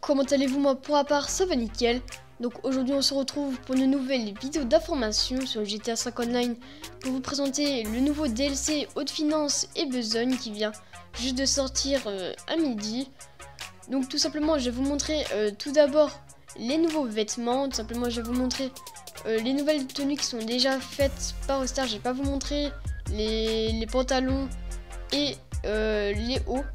comment allez-vous? Moi pour ma part ça va nickel. Donc aujourd'hui on se retrouve pour une nouvelle vidéo d'information sur GTA 5 Online pour vous présenter le nouveau DLC Haute Finance et Besogne qui vient juste de sortir à midi. Donc tout simplement je vais vous montrer tout d'abord les nouveaux vêtements, tout simplement je vais vous montrer les nouvelles tenues qui sont déjà faites par Rockstar. Je vais pas vous montrer les pantalons et les hauts.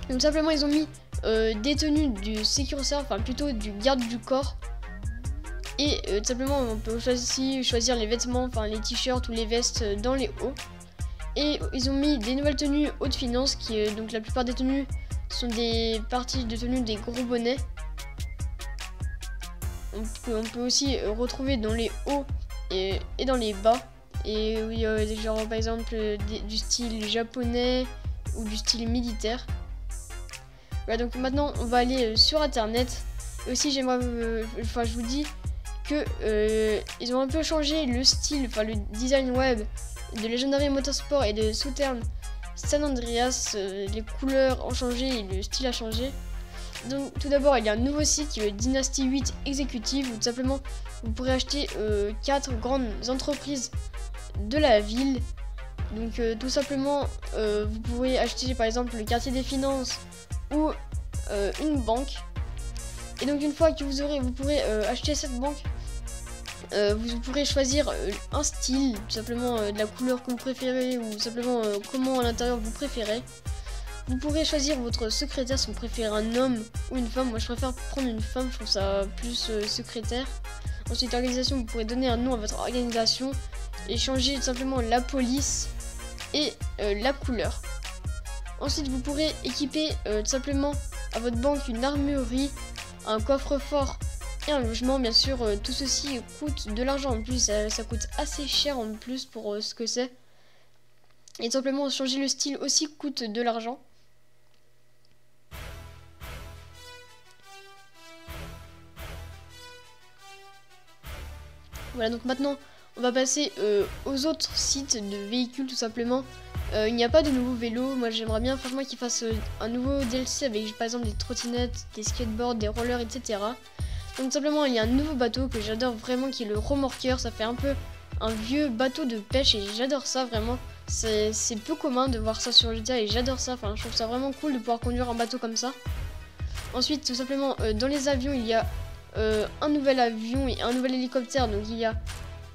Donc simplement ils ont mis des tenues du sécuritaire, enfin plutôt du garde du corps. Et tout simplement on peut choisir les vêtements, enfin les t-shirts ou les vestes dans les hauts. Et ils ont mis des nouvelles tenues haute finance qui donc la plupart des tenues sont des parties de tenues des gros bonnets. On peut aussi retrouver dans les hauts et dans les bas. Et oui, genre par exemple du style japonais ou du style militaire. Voilà, donc maintenant on va aller sur internet. Et aussi j'aimerais, je vous dis que ils ont un peu changé le style, enfin le design web de Legendary Motorsport et de Southern San Andreas. Les couleurs ont changé et le style a changé. Donc tout d'abord il y a un nouveau site qui est Dynasty 8 Executive où tout simplement vous pourrez acheter 4 grandes entreprises de la ville. Donc tout simplement vous pourrez acheter par exemple le quartier des finances ou une banque. Et donc une fois que vous pourrez acheter cette banque, vous pourrez choisir un style, tout simplement de la couleur que vous préférez ou simplement comment à l'intérieur vous préférez. Vous pourrez choisir votre secrétaire si vous préférez un homme ou une femme. Moi je préfère prendre une femme, je trouve ça plus secrétaire. Ensuite organisation, vous pourrez donner un nom à votre organisation et changer tout simplement la police et la couleur. Ensuite vous pourrez équiper tout simplement à votre banque une armurerie, un coffre-fort et un logement. Bien sûr tout ceci coûte de l'argent en plus, ça coûte assez cher en plus pour ce que c'est. Et tout simplement changer le style aussi coûte de l'argent. Voilà, donc maintenant on va passer aux autres sites de véhicules tout simplement. Il n'y a pas de nouveaux vélos. Moi j'aimerais bien franchement qu'ils fassent un nouveau DLC avec par exemple des trottinettes, des skateboards, des rollers, etc. Donc simplement il y a un nouveau bateau que j'adore vraiment qui est le remorqueur. Ça fait un peu un vieux bateau de pêche et j'adore ça vraiment. C'est peu commun de voir ça sur GTA et j'adore ça. Enfin je trouve ça vraiment cool de pouvoir conduire un bateau comme ça. Ensuite tout simplement dans les avions il y a un nouvel avion et un nouvel hélicoptère. Donc il y a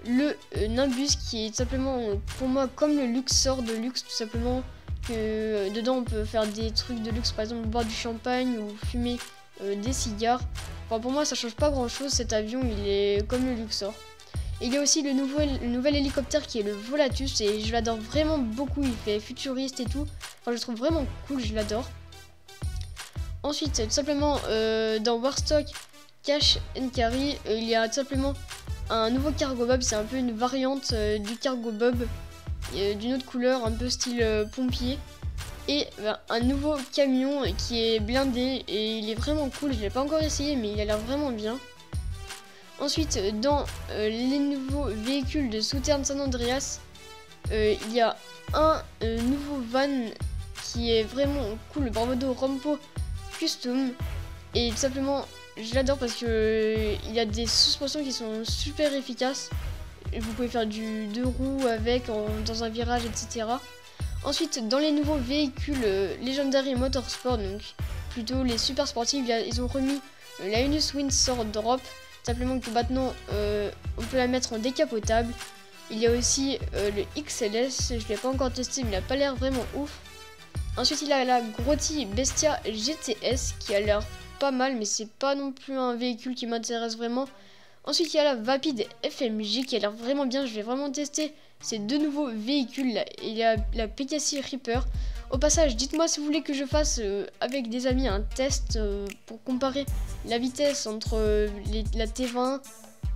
le Nimbus qui est tout simplement pour moi comme le Luxor de luxe, tout simplement que dedans on peut faire des trucs de luxe, par exemple boire du champagne ou fumer des cigares. Enfin pour moi ça change pas grand chose, cet avion il est comme le Luxor. Et il y a aussi le nouvel hélicoptère qui est le Volatus et je l'adore vraiment beaucoup, il fait futuriste et tout. Enfin je le trouve vraiment cool, je l'adore. Ensuite tout simplement dans Warstock Cash and Carry, il y a tout simplement un nouveau Cargo Bob, c'est un peu une variante du Cargo Bob, d'une autre couleur, un peu style pompier. Et un nouveau camion qui est blindé et il est vraiment cool, je l'ai pas encore essayé mais il a l'air vraiment bien. Ensuite dans les nouveaux véhicules de Southern San Andreas, il y a un nouveau van qui est vraiment cool, le Bravado Rampo Custom. Et tout simplement je l'adore parce que il y a des suspensions qui sont super efficaces. Vous pouvez faire du 2 roues avec dans un virage, etc. Ensuite, dans les nouveaux véhicules Legendary Motorsport, donc plutôt les super sportifs, ils ont remis la Unus Windsor Drop. Simplement que maintenant, on peut la mettre en décapotable. Il y a aussi le XLS, je ne l'ai pas encore testé, mais il n'a pas l'air vraiment ouf. Ensuite, il y a la Grotti Bestia GTS qui a l'air pas mal, mais c'est pas non plus un véhicule qui m'intéresse vraiment. Ensuite il y a la Vapid FMJ qui a l'air vraiment bien, je vais vraiment tester ces deux nouveaux véhicules là. Il y a la Pegassi Reaper. Au passage dites-moi si vous voulez que je fasse avec des amis un test pour comparer la vitesse entre la T20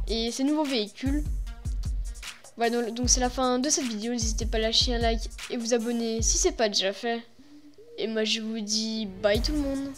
et ces nouveaux véhicules. Voilà, donc c'est la fin de cette vidéo, n'hésitez pas à lâcher un like et vous abonner si c'est pas déjà fait. Et moi je vous dis bye tout le monde.